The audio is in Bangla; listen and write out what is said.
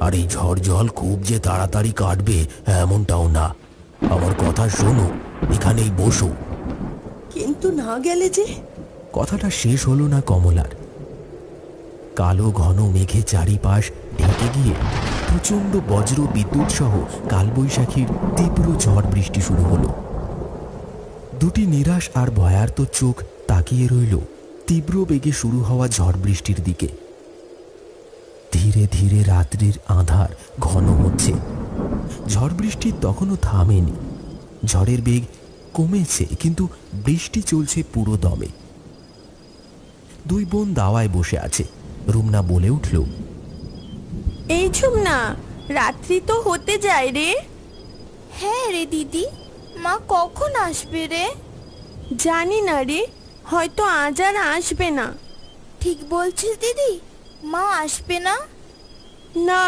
আর এই ঝড় জল খুব যে তাড়াতাড়ি কাটবে এমনটাও না। আমার কথা শোনো, এখানেই বসো। কিন্তু না গেলে যে। কথাটা শেষ হলো না কমলার। কালো ঘন মেঘে চারিপাশ ঢেকে গিয়ে প্রচণ্ড বজ্র বিদ্যুৎ সহ কালবৈশাখীর তীব্র ঝড় বৃষ্টি শুরু হলো। দুটি নিরাশ আর ভয়ার্ত চোখ তাকিয়ে রইল তীব্র বেগে শুরু হওয়া ঝড় বৃষ্টির দিকে। ধীরে ধীরে রাত্রির আঁধার ঘন হচ্ছে। ঝড় বৃষ্টি তখনও থামেনি। ঝড়ের বেগ কমেছে, কিন্তু বৃষ্টি চলছে পুরো দমে। দুই বোন দাওয়ায় বসে আছে। রুমনা বলে উঠল, এই ঝুমনা, রাত্রি তো হতে যায় রে। হ্যাঁ রে দিদি, মা কখন আসবে রে? জানি না রে, হয়তো আজ আর আসবে না। ঠিক বলছিস দিদি, মা আসবে না? না